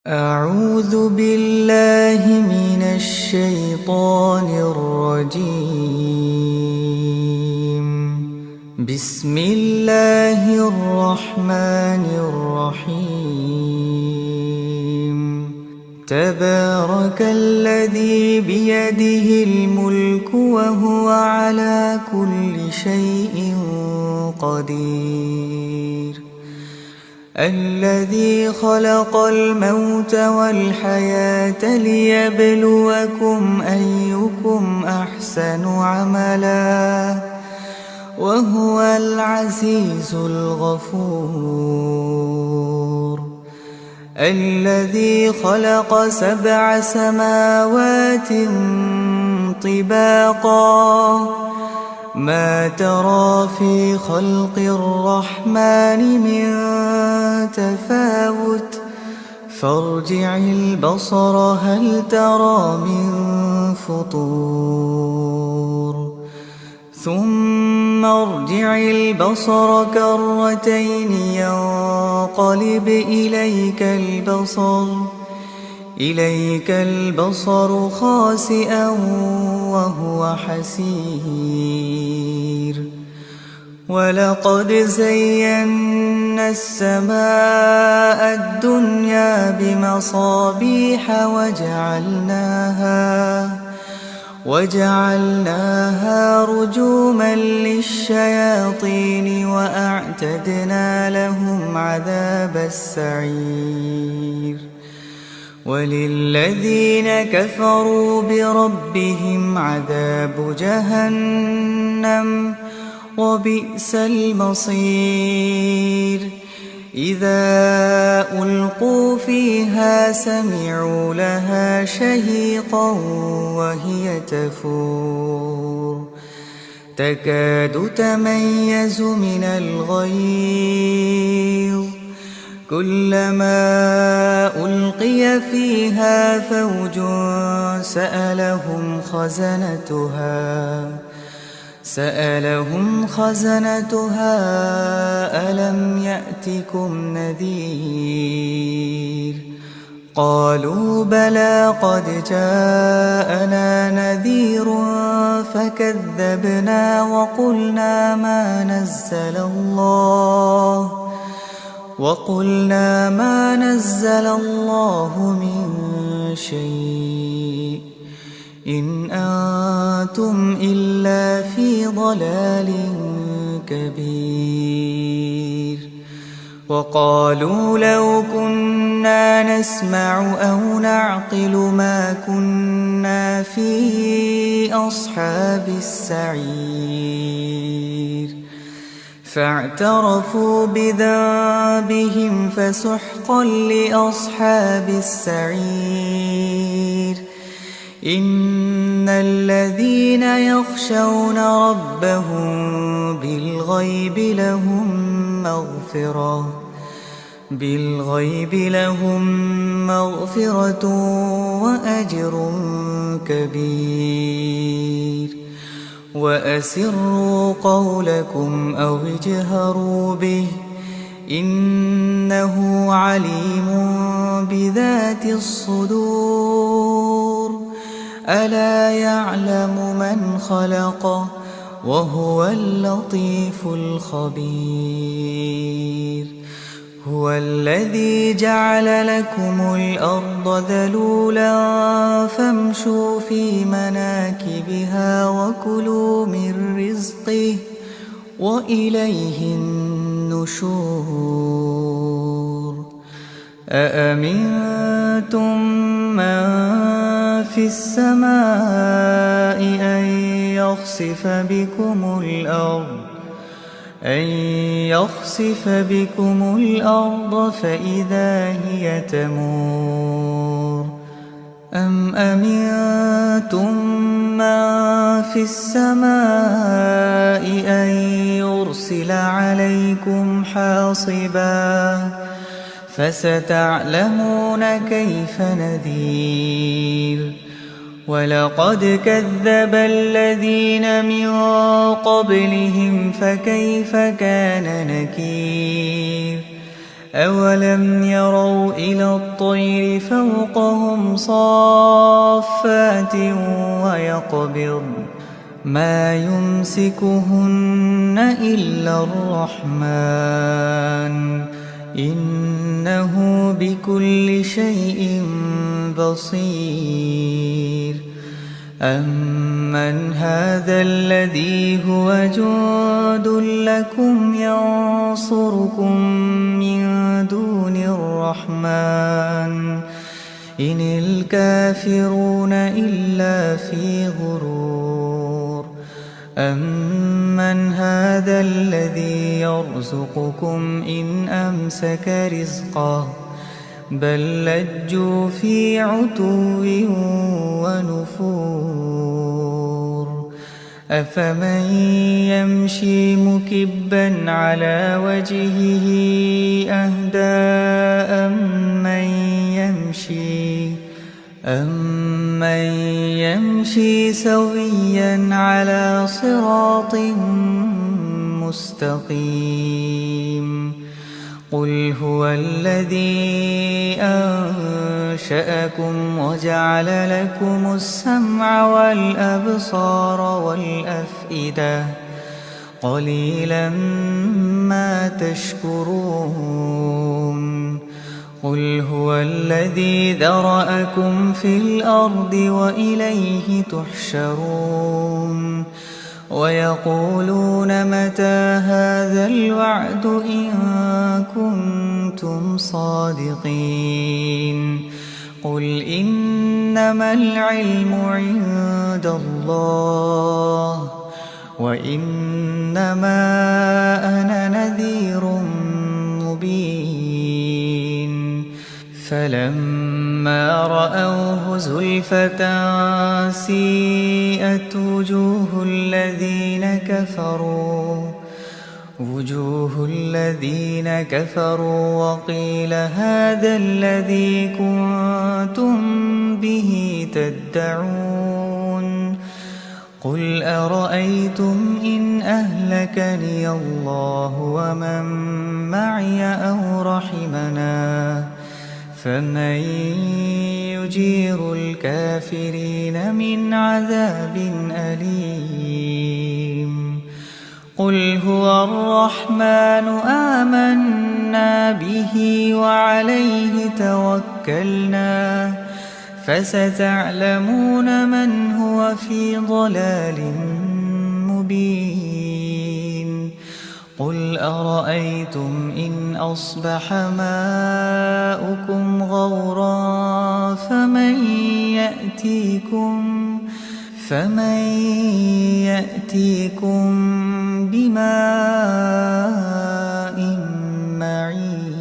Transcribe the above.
أعوذ بالله من الشيطان الرجيم. بسم الله الرحمن الرحيم. تبارك الذي بيده الملك وهو على كل شيء قدير. الذي خلق الموت والحياة ليبلوكم أيكم أحسن عملا وهو العزيز الغفور. الذي خلق 7 سماوات طباقا ما ترى في خلق الرحمن من تفاوت فارجع البصر هل ترى من فطور ثم ارجع البصر كرتين ينقلب إليك البصر خاسئا وهو حسير. ولقد زينا السماء الدنيا بمصابيح وجعلناها رجوما للشياطين وأعتدنا لهم عذاب السعير. وللذين كفروا بربهم عذاب جهنم وبئس المصير. إذا ألقوا فيها سمعوا لها شهيقا وهي تفور تكاد تميز من الغيظ كلما ألقي فيها فوج سألهم خزنتها ألم يأتكم نذير قالوا بلى قد جاءنا نذير فكذبنا وقلنا ما نزل الله من شيء إن أنتم إلا في ضلال كبير. وقالوا لو كنا نسمع أو نعقل ما كنا في أصحاب السعير. فاعترفوا بذنبهم فسحقا لأصحاب السعير. إن الذين يخشون ربهم بالغيب لهم مغفرة وأجر كبير. وأسروا قولكم أو اجهروا به إنه عليم بذات الصدور. ألا يعلم من خلق وهو اللطيف الخبير. هو الذي جعل لكم الأرض ذلولا فامشوا في مناكبها وكلوا من رزقه وإليه النشور. أأمنتم من في السماء أن يخسف بكم الأرض فإذا هي تمور أم أمنتم من في السماء أن يرسل عليكم حاصبا فستعلمون كيف نذير. ولقد كذب الذين من قبلهم فكيف كان نكير. أولم يروا إلى الطير فوقهم صافات ويقبضن ما يمسكهن إلا الرحمن إنه بكل شيء بصير أمن هذا الذي هو جند لكم ينصركم من دون الرحمن إن الكافرون إلا في غرور أمن هذا الذي يرزقكم إن أمسك رزقه بل لجوا في عتو ونفور أفمن يمشي مكبا على وجهه أهدى أمن يمشي سويا على صراط مستقيم قل هو الذي أنشأكم وجعل لكم السمع والأبصار والأفئدة قليلا ما تشكرون قل هو الذي ذرأكم في الأرض وإليه تحشرون ويقولون متى هذا الوعد إن كنتم صادقين قل إنما العلم عند الله وإنما أنا نذير مبين فلما رأوه زلفة سيئت وجوه الذين كفروا وقيل هذا الذي كنتم به تدعون قل أرأيتم إن أهلكني الله ومن معي أو رحمنا فمن يجير الكافرين من عذاب أليم قل هو الرحمن آمنا به وعليه توكلنا فستعلمون من هو في ضلال مبين قل أرأيتم إن أصبح ماؤكم غورا فمن يأتيكم بماء معين